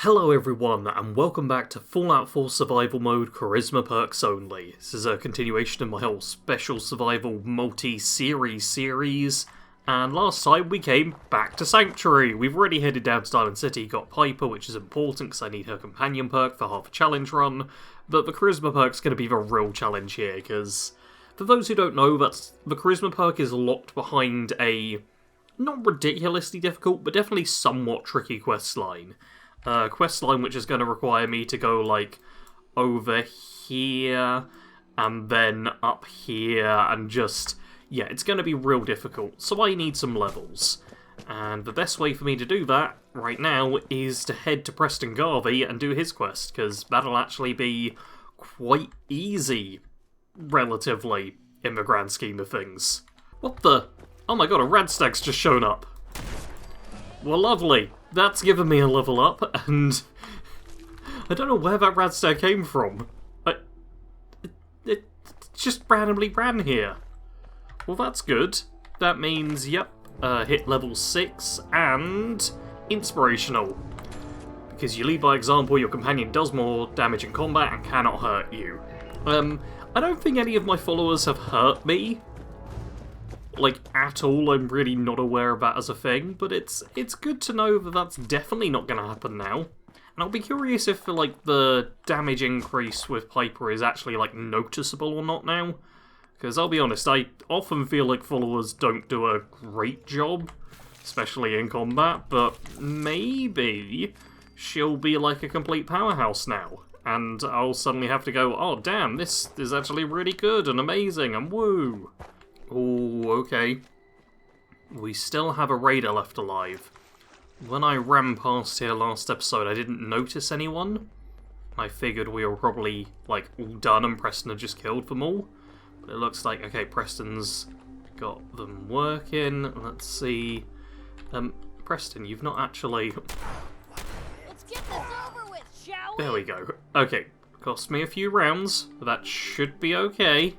Hello everyone, and welcome back to Fallout 4 Survival Mode Charisma Perks Only. This is a continuation of my whole special survival multi-series series, and last time we came back to Sanctuary. We've already headed down to Diamond City, got Piper, which is important because I need her companion perk for half a challenge run, but the Charisma perk's going to be the real challenge here, because for those who don't know, the Charisma perk is locked behind a not ridiculously difficult, but definitely somewhat tricky quest line. Quest line which is going to require me to go, like, over here, and then up here, and just, yeah, it's going to be real difficult, so I need some levels. And the best way for me to do that, right now, is to head to Preston Garvey and do his quest, because that'll actually be quite easy, relatively, in the grand scheme of things. What the? Oh my god, a Radstag's just shown up. Well, lovely. That's given me a level up, and I don't know where that Radstag came from. It just randomly ran here. Well, that's good. That means, yep, hit level 6 and inspirational. Because you lead by example, your companion does more damage in combat and cannot hurt you. I don't think any of my followers have hurt me. Like, at all. I'm really not aware of that as a thing, but it's good to know that that's definitely not going to happen now. And I'll be curious if, like, the damage increase with Piper is actually, like, noticeable or not now. Because I'll be honest, I often feel like followers don't do a great job, especially in combat, but maybe she'll be like a complete powerhouse now. And I'll suddenly have to go, oh damn, this is actually really good and amazing and woo! Oh, okay. We still have a raider left alive. When I ran past here last episode, I didn't notice anyone. I figured we were probably, like, all done and Preston had just killed them all. But it looks like, okay, Preston's got them working. Let's see. Preston, you've not actually... Let's get this over with, shall we? There we go. Okay, cost me a few rounds, but that should be okay.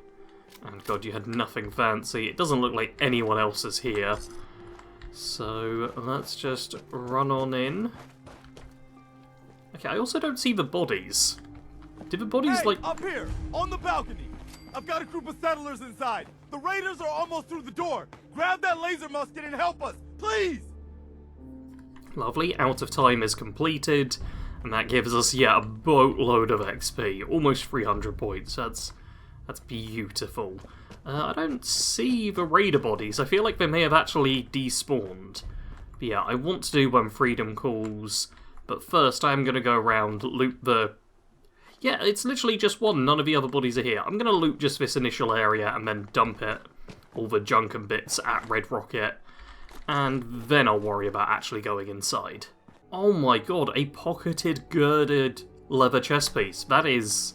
And god, you had nothing fancy. It doesn't look like anyone else is here. So, let's just run on in. Okay, I also don't see the bodies. Did the bodies, hey, like... up here, on the balcony. I've got a group of settlers inside. The raiders are almost through the door. Grab that laser musket and help us, please! Lovely, out of time is completed. And that gives us, yeah, a boatload of XP. Almost 300 points. That's beautiful. I don't see the raider bodies. I feel like they may have actually despawned. But yeah, I want to do when freedom calls. But first, I'm going to go around, loot the... Yeah, it's literally just one. None of the other bodies are here. I'm going to loot just this initial area and then dump it, all the junk and bits, at Red Rocket. And then I'll worry about actually going inside. Oh my god, a pocketed, girded leather chest piece. That is...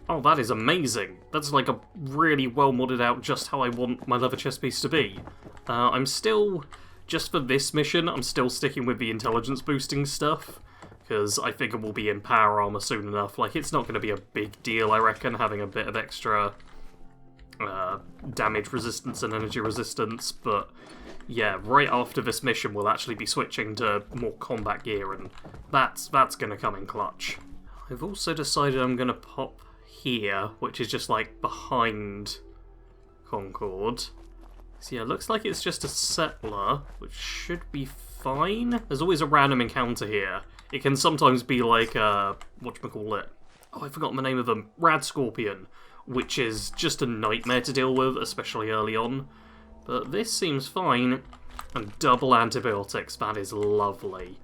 Oh, that is amazing. That's like a really well modded out just how I want my leather chest piece to be. I'm still, just for this mission, I'm still sticking with the intelligence boosting stuff, because I figure we'll be in power armor soon enough. Like, it's not going to be a big deal, I reckon, having a bit of extra damage resistance and energy resistance, but yeah, right after this mission we'll actually be switching to more combat gear, and that's going to come in clutch. I've also decided I'm going to pop here, which is just like behind Concord. So yeah, looks like it's just a settler, which should be fine. There's always a random encounter here. It can sometimes be like whatchamacallit? Oh, I've forgotten the name of them. Rad Scorpion, which is just a nightmare to deal with, especially early on. But this seems fine. And double antibiotics, that is lovely.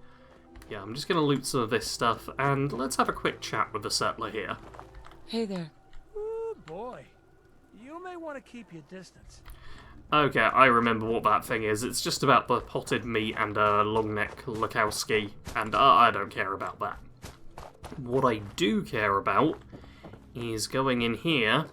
Yeah, I'm just going to loot some of this stuff, and let's have a quick chat with the settler here. Hey there. Oh boy, you may want to keep your distance. Okay, I remember what that thing is. It's just about the potted meat and long neck Lukowski, and I don't care about that. What I do care about is going in here,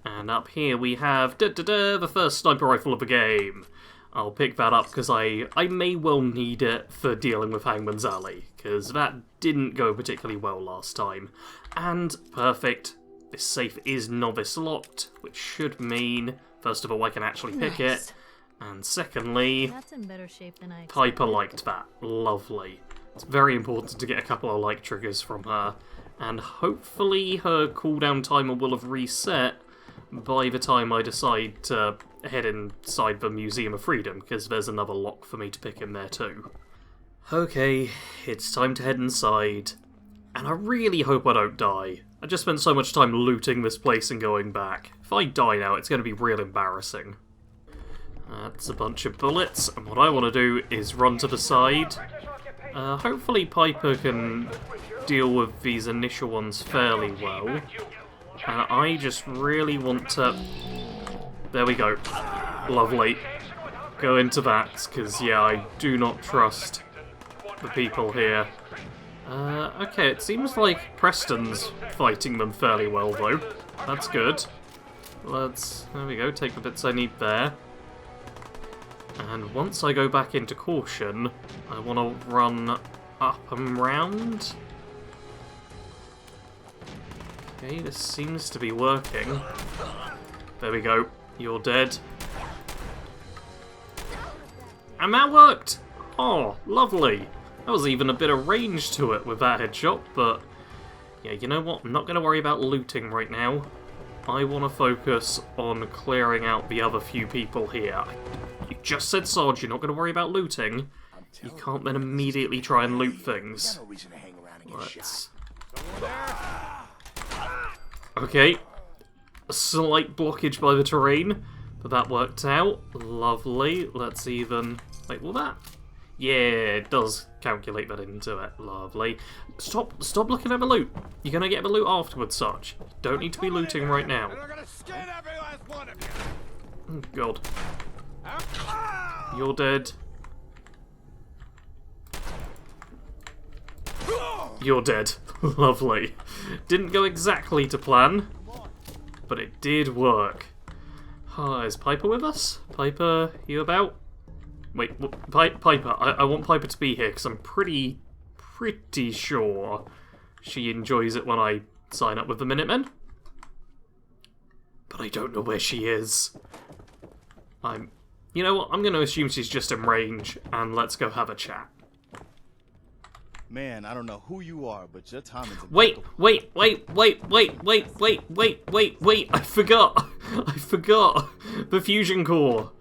and up here we have the first sniper rifle of the game. I'll pick that up because I may well need it for dealing with Hangman's Alley, because that didn't go particularly well last time. And perfect. This safe is novice locked, which should mean, first of all, I can actually pick it, and secondly, That's in better shape than I expected. Piper liked that. Lovely. It's very important to get a couple of like triggers from her, and hopefully her cooldown timer will have reset by the time I decide to head inside the Museum of Freedom, because there's another lock for me to pick in there too. Okay, it's time to head inside, and I really hope I don't die. I just spent so much time looting this place and going back. If I die now, it's going to be real embarrassing. That's a bunch of bullets, and what I want to do is run to the side. Hopefully Piper can deal with these initial ones fairly well. And I just really want to... There we go. Lovely. Go into that, because, yeah, I do not trust the people here. Okay, it seems like Preston's fighting them fairly well, though. That's good. There we go, take the bits I need there. And once I go back into caution, I want to run up and round. Okay, this seems to be working. There we go. You're dead. And that worked! Oh, lovely. There was even a bit of range to it with that headshot, but... Yeah, you know what? I'm not going to worry about looting right now. I want to focus on clearing out the other few people here. You just said, Sarge, you're not going to worry about looting. You can't then immediately try and loot things. Let's... Okay. A slight blockage by the terrain, but that worked out. Lovely. Let's even... Wait, will that... Yeah, it does calculate that into it. Lovely. Stop looking at the loot. You're going to get the loot afterwards, Sarge. You don't need to be looting right now. Oh, God. You're dead. You're dead. Lovely. Didn't go exactly to plan, but it did work. Is Piper with us? Piper, you about? Wait, Piper. I want Piper to be here, because I'm pretty sure she enjoys it when I sign up with the Minutemen. But I don't know where she is. You know what? I'm going to assume she's just in range, and let's go have a chat. Man, I don't know who you are, but your time is... Wait! I forgot! The fusion core!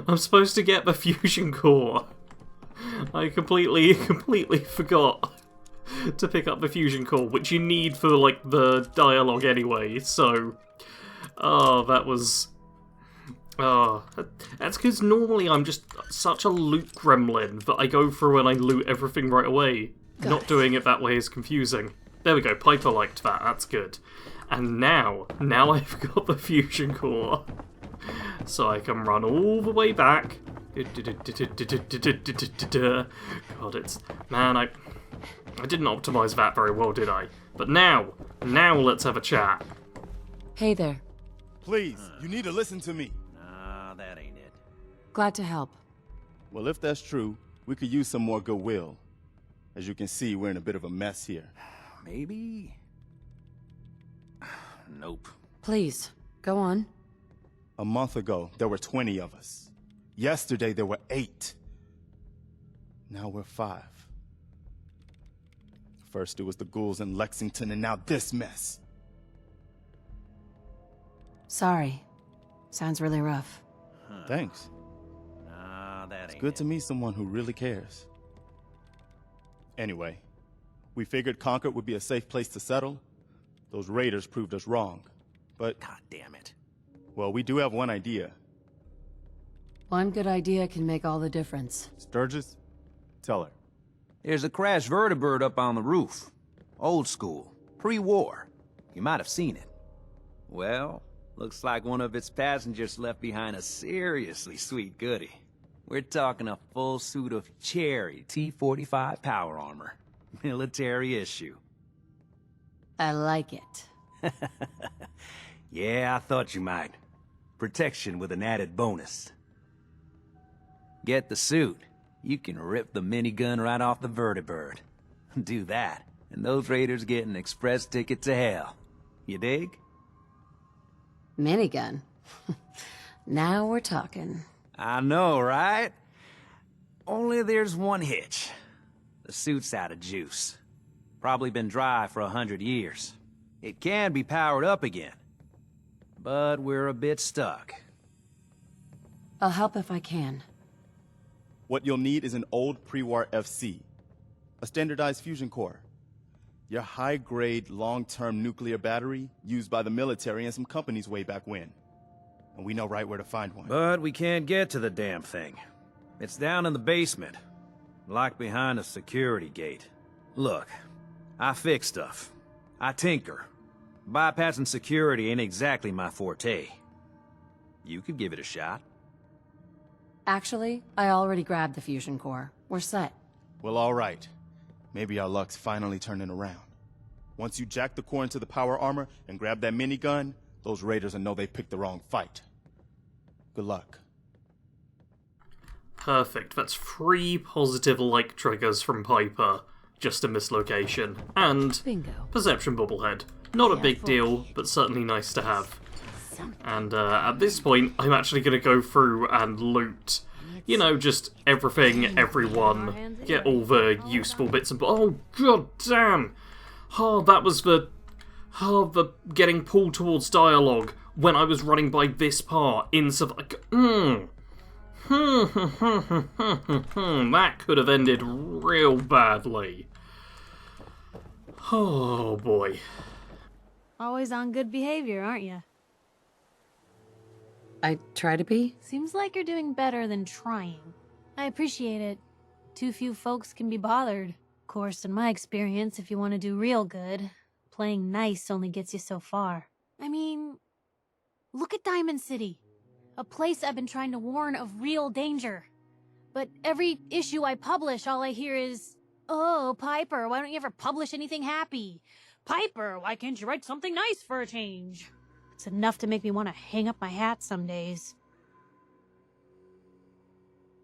I'm supposed to get the fusion core. I completely forgot to pick up the fusion core, which you need for, like, the dialogue anyway, so... that was... that's because normally I'm just such a loot gremlin that I go through and I loot everything right away. Not doing it that way is confusing. There we go, Piper liked that, that's good. And now I've got the fusion core. So I can run all the way back. God, it's... Man, I didn't optimize that very well, did I? But now let's have a chat. Hey there. Please, you need to listen to me. That ain't it. Glad to help. Well, if that's true, we could use some more goodwill. As you can see, we're in a bit of a mess here. Maybe? Nope. Please, go on. A month ago, there were 20 of us. Yesterday, there were 8. Now we're 5. First, it was the ghouls in Lexington, and now this mess. Sorry. Sounds really rough. Thanks. Nah, that ain't It's good it. to meet someone who really cares. Anyway, we figured Concord would be a safe place to settle. Those raiders proved us wrong. But, God damn it. well, we do have one idea. One good idea can make all the difference. Sturgis, tell her. There's a crashed vertibird up on the roof. Old school. Pre-war. You might have seen it. Well, looks like one of its passengers left behind a seriously sweet goodie. We're talking a full suit of cherry T-45 power armor. Military issue. I like it. Yeah, I thought you might. Protection with an added bonus. Get the suit. You can rip the minigun right off the vertibird. Do that, and those raiders get an express ticket to hell. You dig? Minigun. Now we're talking. I know, right? Only there's one hitch. The suit's out of juice. Probably been dry for 100 years. It can be powered up again. But we're a bit stuck. I'll help if I can. What you'll need is an old pre-war FC, a standardized fusion core, your high-grade, long-term nuclear battery used by the military and some companies way back when. And we know right where to find one. But we can't get to the damn thing. It's down in the basement, locked behind a security gate. Look, I fix stuff. I tinker. Bypassing security ain't exactly my forte. You could give it a shot. Actually, I already grabbed the fusion core. We're set. Well, all right. Maybe our luck's finally turning around. Once you jack the core into the power armor and grab that minigun, those raiders will know they picked the wrong fight. Good luck. Perfect. That's 3 positive like triggers from Piper, just in this location. And Bingo. Perception Bobblehead. Not a big deal, but certainly nice to have. And at this point, I'm actually going to go through and loot, you know, just everything, everyone, get all the useful bits and... Oh, god damn! Oh, that was the getting pulled towards dialogue when I was running by this part in that could have ended real badly. Oh, boy. Always on good behavior, aren't you? I try to be. Seems like you're doing better than trying. I appreciate it. Too few folks can be bothered. Of course, in my experience, if you want to do real good, playing nice only gets you so far. I mean, look at Diamond City. A place I've been trying to warn of real danger. But every issue I publish, all I hear is, "Oh, Piper, why don't you ever publish anything happy? Piper, why can't you write something nice for a change?" It's enough to make me want to hang up my hat some days.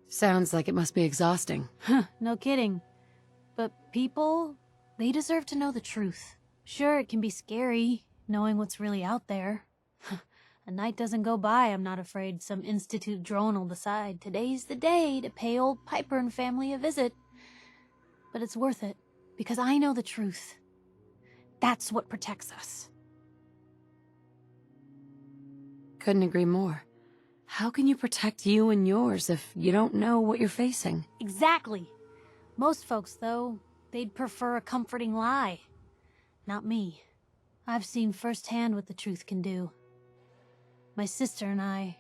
Sounds like it must be exhausting. Huh, no kidding. But people, they deserve to know the truth. Sure, it can be scary, knowing what's really out there. A night doesn't go by, I'm not afraid some Institute drone will decide today's the day to pay old Piper and family a visit. But it's worth it, because I know the truth. That's what protects us. Couldn't agree more. How can you protect you and yours if you don't know what you're facing? Exactly. Most folks, though, they'd prefer a comforting lie. Not me. I've seen firsthand what the truth can do. My sister and I,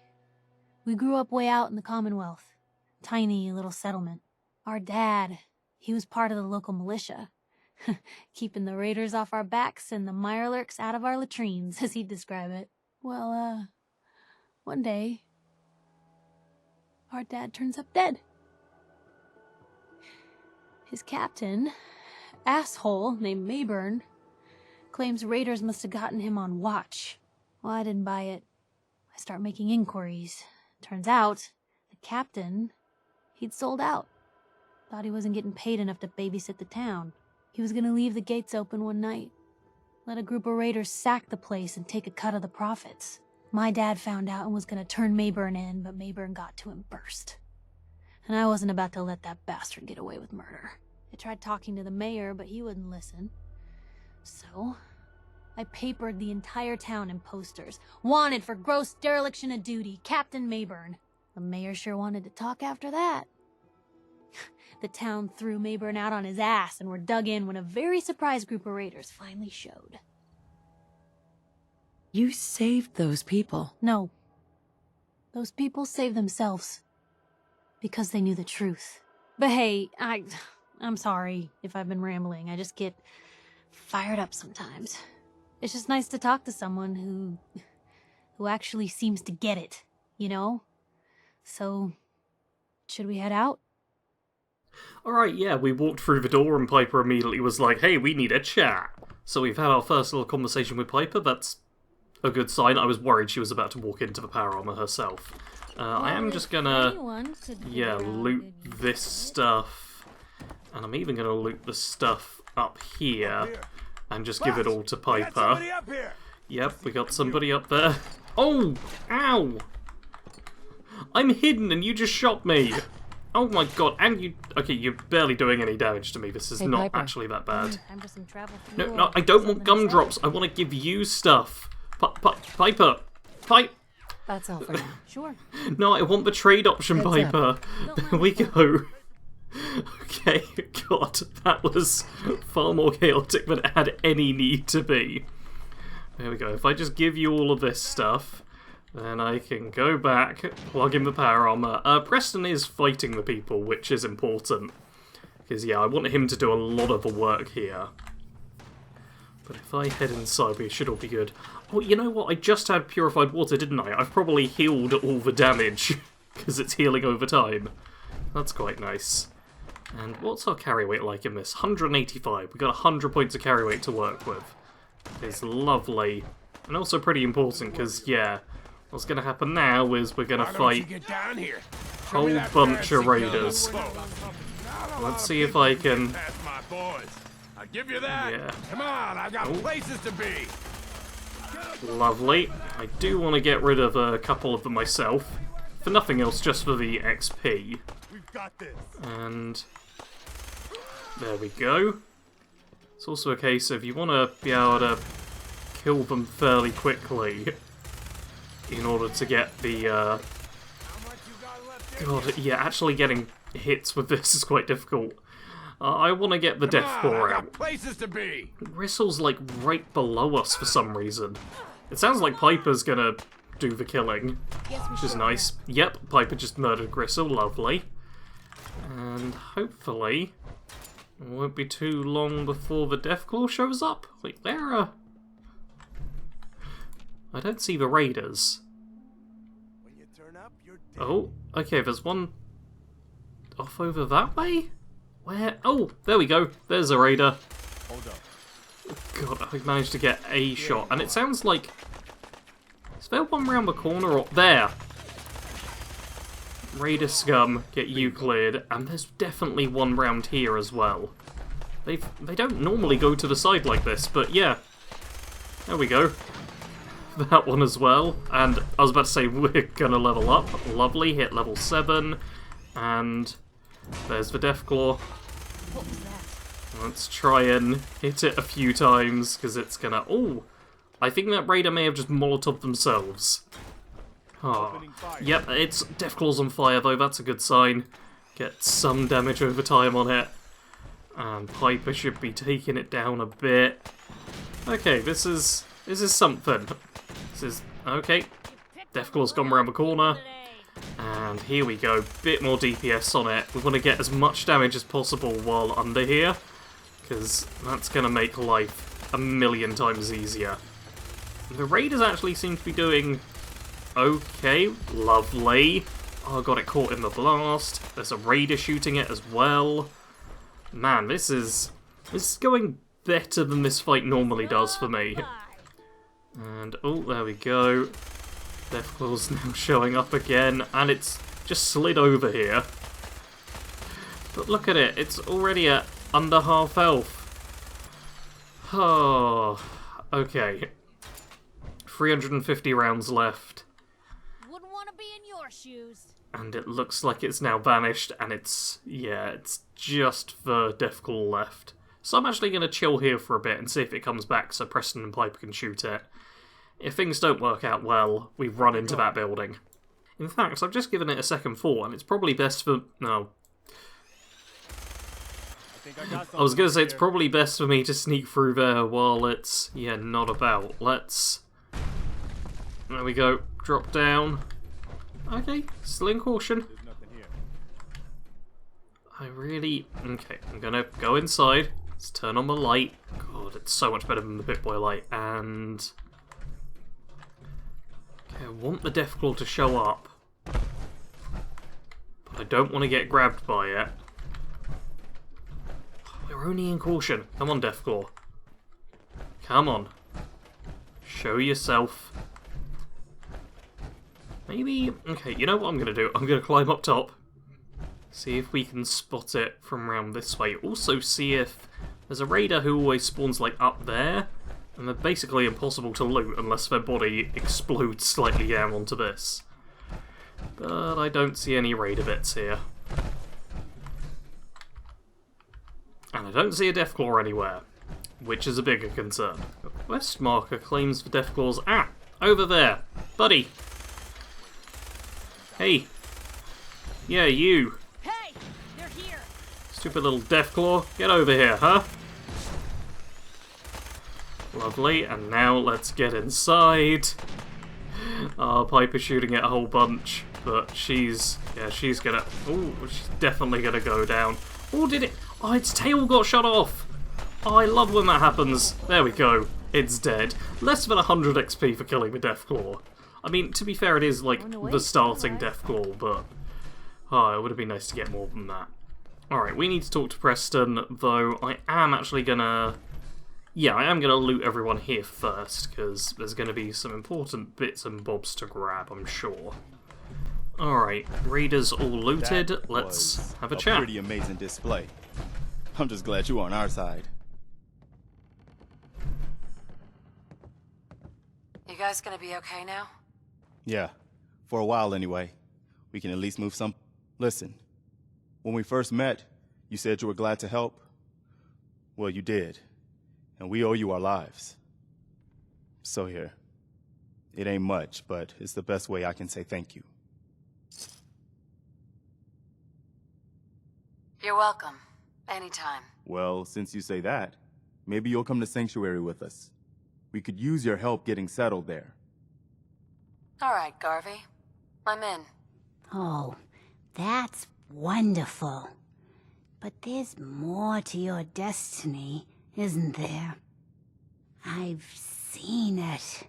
we grew up way out in the Commonwealth. Tiny little settlement. Our dad, he was part of the local militia. Keeping the raiders off our backs and the mirelurks out of our latrines, as he'd describe it. Well, one day, our dad turns up dead. His captain, asshole named Mayburn, claims raiders must have gotten him on watch. Well, I didn't buy it. I start making inquiries. Turns out, the captain, he'd sold out. Thought he wasn't getting paid enough to babysit the town. He was gonna leave the gates open one night. Let a group of raiders sack the place and take a cut of the profits. My dad found out and was gonna turn Mayburn in, but Mayburn got to him first. And I wasn't about to let that bastard get away with murder. I tried talking to the mayor, but he wouldn't listen. So, I papered the entire town in posters. Wanted for gross dereliction of duty, Captain Mayburn. The mayor sure wanted to talk after that. The town threw Mayburn out on his ass and were dug in when a very surprised group of raiders finally showed. You saved those people. No. Those people saved themselves. Because they knew the truth. But hey, I'm sorry if I've been rambling. I just get fired up sometimes. It's just nice to talk to someone who actually seems to get it, you know? So, should we head out? Alright, yeah, we walked through the door and Piper immediately was like, hey, we need a chat. So we've had our first little conversation with Piper. That's a good sign. I was worried she was about to walk into the power armor herself. I am just gonna, loot this stuff. And I'm even gonna loot the stuff up here. And just give it all to Piper. Yep, we got somebody up there. Oh! Ow! I'm hidden and you just shot me! Oh my god, and you... Okay, you're barely doing any damage to me. This is Hey, not Piper. actually that bad. Time for some travel No, fuel. no, I don't want Something gumdrops. I exciting. want to give you stuff. Piper! Pipe! That's all for now. Sure. No, I want the trade option, Heads up. Piper. There we go. Okay, God, that was far more chaotic than it had any need to be. There we go. If I just give you all of this stuff, then I can go back, plug in the power armor. Preston is fighting the people, which is important. Because, yeah, I want him to do a lot of the work here. But if I head inside, we should all be good. Oh, you know what? I just had purified water, didn't I? I've probably healed all the damage, because it's healing over time. That's quite nice. And what's our carry weight like in this? 185. We got 100 points of carry weight to work with. It's lovely. And also pretty important, because, yeah, what's going to happen now is we're going to fight Get down here. a whole bunch of raiders. Let's see if I can... That's my boys. I'll give you that. Yeah. Come on, I've got places to be. Lovely. I do want to get rid of a couple of them myself. For nothing else, just for the XP. We've got this. And there we go. It's also a case of you want to be able to kill them fairly quickly in order to get the... God, yeah, actually getting hits with this is quite difficult. I want to get the Come on, Deathclaw I've out. got places to be. Gristle's like right below us for some reason. It sounds like Piper's gonna do the killing, which is nice. Yep, Piper just murdered Gristle, lovely. And hopefully it won't be too long before the Deathclaw shows up. Like, there are... I don't see the raiders. When you turn up, you're dead. Oh, okay, there's one off over that way? Where? Oh, there we go. There's a raider. Hold up. God, I managed to get a shot. And it sounds like... Is there one round the corner or... There! Raider scum, get you cleared. And there's definitely one round here as well. They don't normally go to the side like this, but yeah. There we go. That one as well. And I was about to say, we're gonna level up. Lovely, hit level 7. And there's the Deathclaw. What was that? Let's try and hit it a few times, because it's gonna... Oh! I think that raider may have just Molotov themselves. Oh. Yep, it's Deathclaw's on fire, though. That's a good sign. Get some damage over time on it. And Piper should be taking it down a bit. Okay, this is something. This is... Okay. Deathclaw's gone around the corner. And here we go, bit more DPS on it. We want to get as much damage as possible while under here, because that's going to make life a million times easier. The raiders actually seem to be doing okay, lovely. Oh, got it caught in the blast. There's a raider shooting it as well. Man, this is going better than this fight normally does for me. And, oh, there we go. Deathclaw's now showing up again, and it's just slid over here. But look at it, it's already at under half health. Oh, okay. 350 rounds left. Wouldn't want to be in your shoes. And it looks like it's now vanished, and it's just the Deathclaw left. So I'm actually going to chill here for a bit and see if it comes back so Preston and Piper can shoot it. If things don't work out well, we run into that building. In fact, I've just given it a second thought, and it's probably best for... No. I was going to say it's probably best for me to sneak through there while it's, not about. Let's... There we go. Drop down. Okay, still in caution. There's nothing here. I really... Okay, I'm going to go inside. Let's turn on the light. God, it's so much better than the Pip-Boy light. And... I want the Deathclaw to show up, but I don't want to get grabbed by it. We're only in caution. Come on, Deathclaw. Come on. Show yourself. Maybe... Okay, you know what I'm going to do? I'm going to climb up top. See if we can spot it from around this way. Also see if there's a raider who always spawns, like, up there. And they're basically impossible to loot unless their body explodes slightly down onto this. But I don't see any raider bits here. I don't see a Deathclaw anywhere, which is a bigger concern. A quest marker claims for Deathclaws. Ah! Over there! Buddy! Hey! Yeah, you! Hey! They're here! Stupid little Deathclaw, get over here, huh? Lovely, and now let's get inside. Piper's shooting at a whole bunch, but she's gonna... Oh, she's definitely gonna go down. Oh, did it? Oh, its tail got shut off! Oh, I love when that happens. There we go. It's dead. Less than 100 XP for killing the Deathclaw. I mean, to be fair, it is like the starting Deathclaw, but... Oh, it would have been nice to get more than that. Alright, we need to talk to Preston, though I am actually gonna... Yeah, I am gonna loot everyone here first, because there's gonna be some important bits and bobs to grab, I'm sure. Alright, raiders all looted. That Let's was have a chat. Pretty amazing display. I'm just glad you're on our side. You guys gonna be okay now? Yeah, for a while anyway. We can at least move some... Listen, when we first met, you said you were glad to help. Well, you did. And we owe you our lives. So here. It ain't much, but it's the best way I can say thank you. You're welcome. Anytime. Well, since you say that, maybe you'll come to Sanctuary with us. We could use your help getting settled there. All right, Garvey. I'm in. Oh, that's wonderful. But there's more to your destiny, isn't there? I've seen it,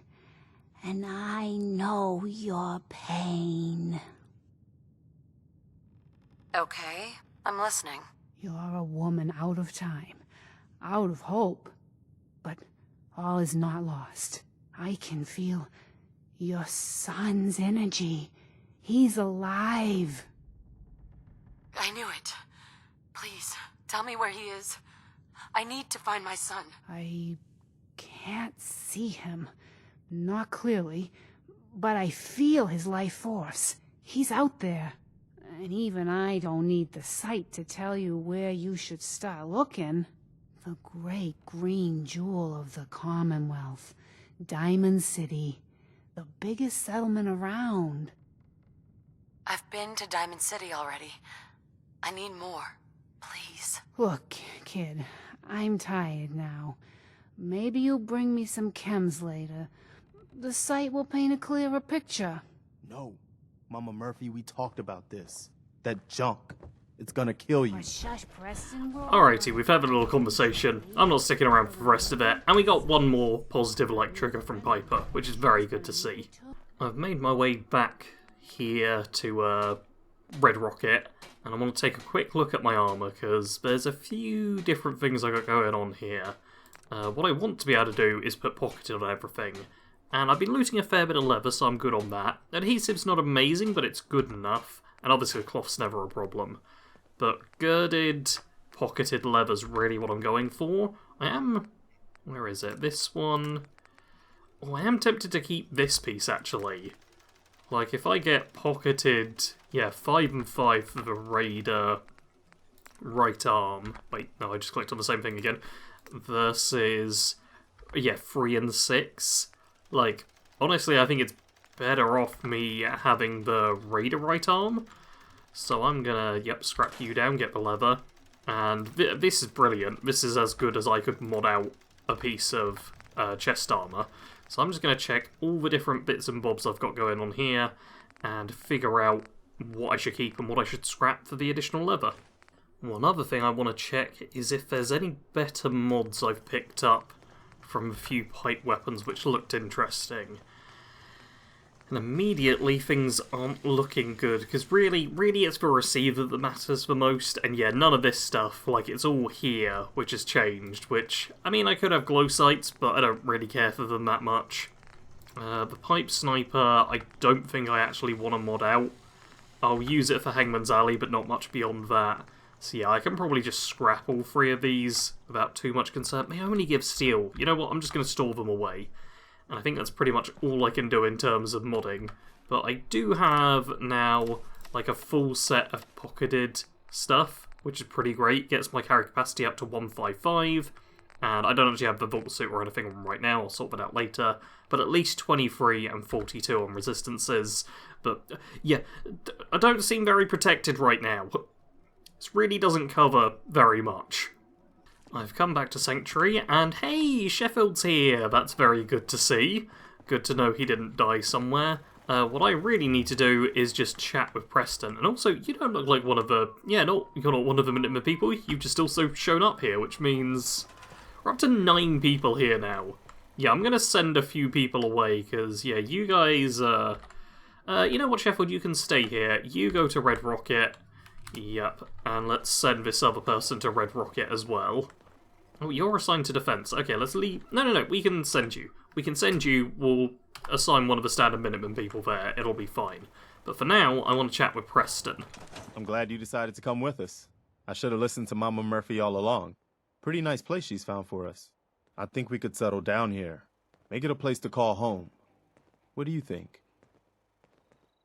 and I know your pain. Okay, I'm listening. You're a woman out of time, out of hope. But all is not lost. I can feel your son's energy. He's alive. I knew it. Please, tell me where he is. I need to find my son. I can't see him. Not clearly. But I feel his life force. He's out there. And even I don't need the sight to tell you where you should start looking. The great green jewel of the Commonwealth. Diamond City. The biggest settlement around. I've been to Diamond City already. I need more. Please. Look, kid, I'm tired now. Maybe you'll bring me some chems later. The sight will paint a clearer picture. No. Mama Murphy, we talked about this. That junk. It's gonna kill you. But shush, Preston. Alrighty, we've had a little conversation. I'm not sticking around for the rest of it. And we got one more positive like trigger from Piper, which is very good to see. I've made my way back here to Red Rocket, and I want to take a quick look at my armor, because there's a few different things I got going on here. What I want to be able to do is put pocketed on everything. And I've been looting a fair bit of leather, so I'm good on that. Adhesive's not amazing, but it's good enough. And obviously cloth's never a problem. But girded, pocketed leather's really what I'm going for. I am... Where is it? This one... Oh, I am tempted to keep this piece, actually. Like, if I get pocketed... Yeah, 5 and 5 for the Raider right arm. Wait, no, I just clicked on the same thing again. Versus... Yeah, 3 and 6. Like, honestly, I think it's better off me having the Raider right arm. So I'm gonna, yep, scrap you down, get the leather. And this is brilliant. This is as good as I could mod out a piece of chest armor. So I'm just gonna check all the different bits and bobs I've got going on here and figure out what I should keep and what I should scrap for the additional leather. One other thing I want to check is if there's any better mods I've picked up from a few pipe weapons which looked interesting. And immediately things aren't looking good, because really it's the receiver that matters the most, and yeah, none of this stuff, like it's all here, which has changed, which, I mean, I could have glow sights, but I don't really care for them that much. The pipe sniper, I don't think I actually want to mod out. I'll use it for Hangman's Alley, but not much beyond that. So yeah, I can probably just scrap all 3 of these without too much concern. They only give steel. You know what, I'm just going to store them away. And I think that's pretty much all I can do in terms of modding. But I do have now like a full set of pocketed stuff. which is pretty great. Gets my carry capacity up to 155, and I don't actually have the vault suit or anything on right now, I'll sort that out later, but at least 23 and 42 on resistances. But yeah, I don't seem very protected right now. This really doesn't cover very much. I've come back to Sanctuary, and hey, Sheffield's here! That's very good to see. Good to know he didn't die somewhere. What I really need to do is just chat with Preston. And also, you don't look like one of the... Yeah, no, you're not one of the Minutemen people. You've just also shown up here, which means... We're up to 9 people here now. Yeah, I'm going to send a few people away, because, yeah, you guys... you know what, Sheffield? You can stay here. You go to Red Rocket. Yep. And let's send this other person to Red Rocket as well. Oh, you're assigned to defense. Okay, let's leave... No, we can send you. We can send you... We'll assign one of the standard Minutemen people there. It'll be fine. But for now, I want to chat with Preston. I'm glad you decided to come with us. I should have listened to Mama Murphy all along. Pretty nice place she's found for us. I think we could settle down here. Make it a place to call home. What do you think?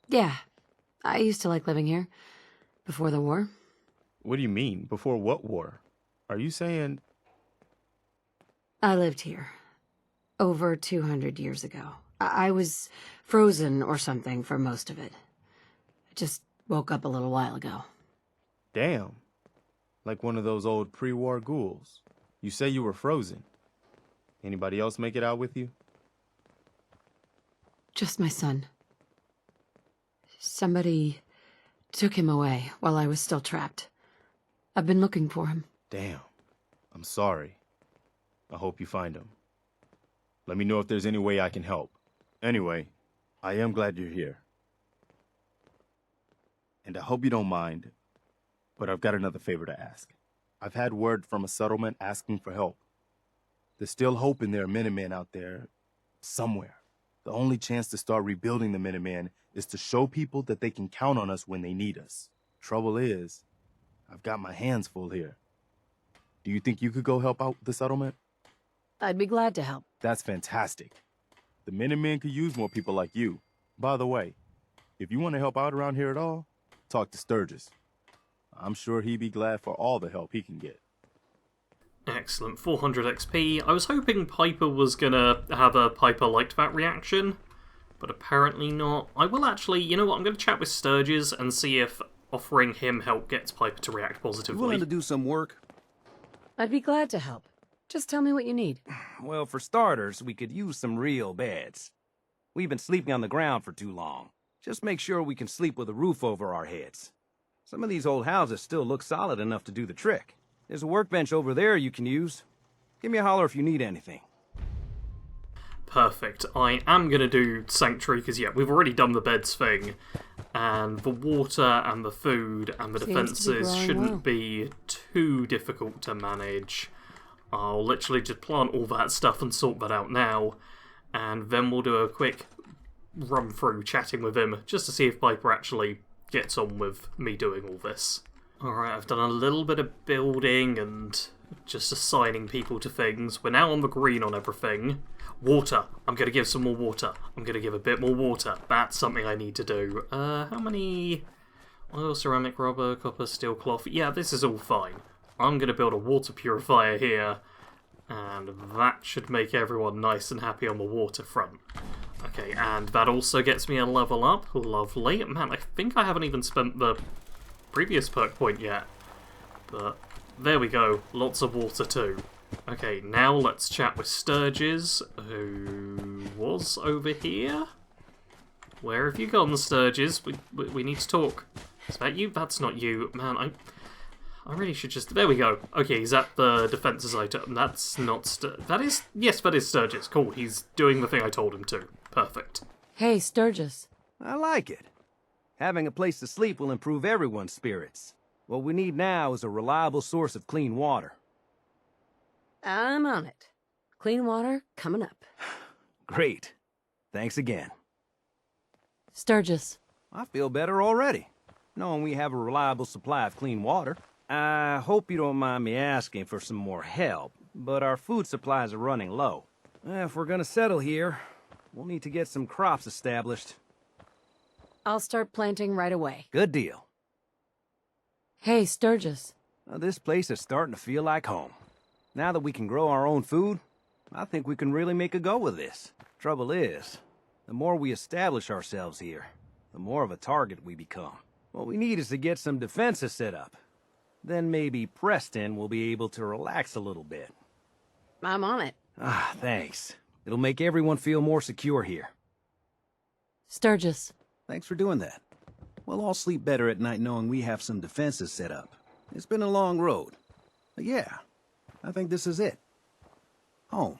Yeah, I used to like living here. Before the war. What do you mean? Before what war? Are you saying... I lived here. Over 200 years ago. I was frozen or something for most of it. I just woke up a little while ago. Damn. Like one of those old pre-war ghouls. You say you were frozen. Anybody else make it out with you? Just my son. Somebody took him away while I was still trapped. I've been looking for him. Damn. I'm sorry. I hope you find him. Let me know if there's any way I can help. Anyway, I am glad you're here. And I hope you don't mind, but I've got another favor to ask. I've had word from a settlement asking for help. There's still hope in there are Minutemen out there somewhere. The only chance to start rebuilding the Minutemen is to show people that they can count on us when they need us. Trouble is, I've got my hands full here. Do you think you could go help out the settlement? I'd be glad to help. That's fantastic. The Minutemen could use more people like you. By the way, if you want to help out around here at all, talk to Sturgis. I'm sure he'd be glad for all the help he can get. Excellent, 400 XP. I was hoping Piper was gonna have a Piper liked that reaction, but apparently not. I will actually, you know what, I'm gonna chat with Sturgis and see if offering him help gets Piper to react positively. You willing to do some work? I'd be glad to help. Just tell me what you need. Well, for starters, we could use some real beds. We've been sleeping on the ground for too long. Just make sure we can sleep with a roof over our heads. Some of these old houses still look solid enough to do the trick. There's a workbench over there you can use. Give me a holler if you need anything. Perfect. I am going to do Sanctuary, because, yeah, we've already done the beds thing. And the water and the food and the defences shouldn't be too difficult to manage. I'll literally just plant all that stuff and sort that out now. And then we'll do a quick run through chatting with him, just to see if Piper actually gets on with me doing all this. Alright, I've done a little bit of building and just assigning people to things. We're now on the green on everything. Water. I'm going to give some more water. I'm going to give a bit more water. That's something I need to do. How many? Oil, ceramic, rubber, copper, steel, cloth. Yeah, this is all fine. I'm going to build a water purifier here. And that should make everyone nice and happy on the waterfront. Okay, and that also gets me a level up. Lovely. Man, I think I haven't even spent the previous perk point yet. But there we go. Lots of water too. Okay, now let's chat with Sturgis, who was over here. Where have you gone, Sturgis? We need to talk. Is that you? That's not you. Man, I really should just... There we go. Okay, he's at the defences item. That's not... That is... Yes, that is Sturgis. Cool, he's doing the thing I told him to. Perfect. Hey, Sturgis. I like it. Having a place to sleep will improve everyone's spirits. What we need now is a reliable source of clean water. I'm on it. Clean water coming up. Great. Thanks again. Sturgis. I feel better already, knowing we have a reliable supply of clean water. I hope you don't mind me asking for some more help, but our food supplies are running low. If we're gonna settle here, we'll need to get some crops established. I'll start planting right away. Good deal. Hey, Sturgis. This place is starting to feel like home. Now that we can grow our own food, I think we can really make a go of this. Trouble is, the more we establish ourselves here, the more of a target we become. What we need is to get some defenses set up. Then maybe Preston will be able to relax a little bit. I'm on it. Ah, thanks. It'll make everyone feel more secure here. Sturgis. Thanks for doing that. We'll all sleep better at night knowing we have some defenses set up. It's been a long road. But yeah, I think this is it. Home.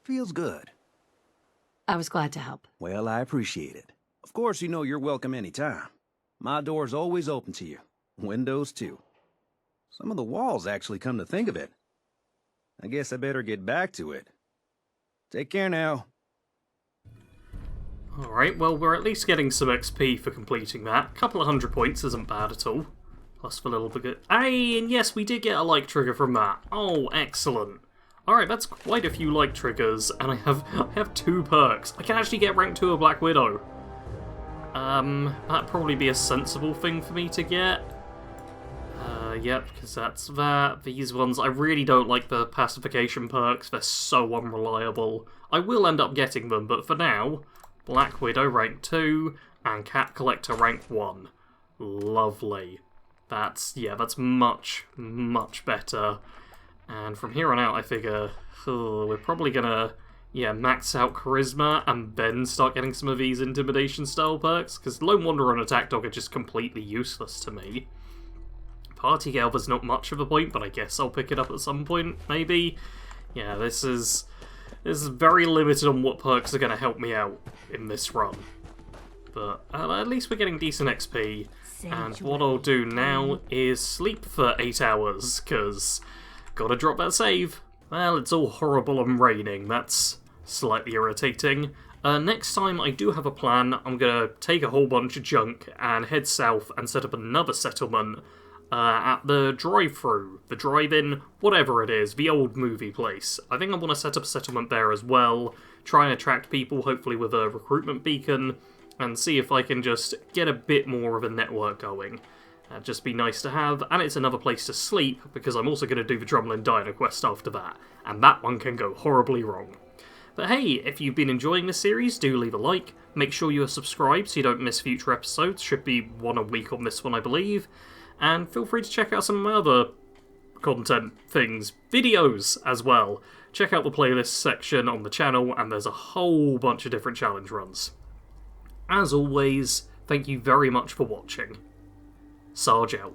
Feels good. I was glad to help. Well, I appreciate it. Of course, you know you're welcome anytime. My door's always open to you. Windows, too. Some of the walls, actually, come to think of it. I guess I better get back to it. Take care now. Alright, well, we're at least getting some XP for completing that. A couple of 100 points isn't bad at all. Plus for a little bit... Hey, and yes, we did get a like trigger from that. Oh, excellent. Alright, that's quite a few like triggers, and I have 2 perks. I can actually get rank 2 of Black Widow. That'd probably be a sensible thing for me to get. Yep, because that's that. These ones, I really don't like the pacification perks. They're so unreliable. I will end up getting them, but for now, Black Widow rank 2 and Cat Collector rank 1. Lovely. That's much, much better. And from here on out, I figure we're probably gonna, max out Charisma and then start getting some of these Intimidation-style perks, because Lone Wanderer and Attack Dog are just completely useless to me. Party Gal was not much of a point, but I guess I'll pick it up at some point, maybe. Yeah, this is very limited on what perks are going to help me out in this run. But at least we're getting decent XP, and what I'll do now is sleep for 8 hours, because gotta drop that save. Well, it's all horrible and raining, that's slightly irritating. Next time I do have a plan. I'm gonna take a whole bunch of junk and head south and set up another settlement at the drive-thru, the drive-in, whatever it is, the old movie place. I think I want to set up a settlement there as well, try and attract people, hopefully with a recruitment beacon, and see if I can just get a bit more of a network going. That'd just be nice to have, and it's another place to sleep, because I'm also going to do the Drumlin Diner quest after that, and that one can go horribly wrong. But hey, if you've been enjoying this series, do leave a like, make sure you are subscribed so you don't miss future episodes, should be one a week on this one I believe, and feel free to check out some of my other content things, videos as well. Check out the playlist section on the channel, and there's a whole bunch of different challenge runs. As always, thank you very much for watching. Sarge out.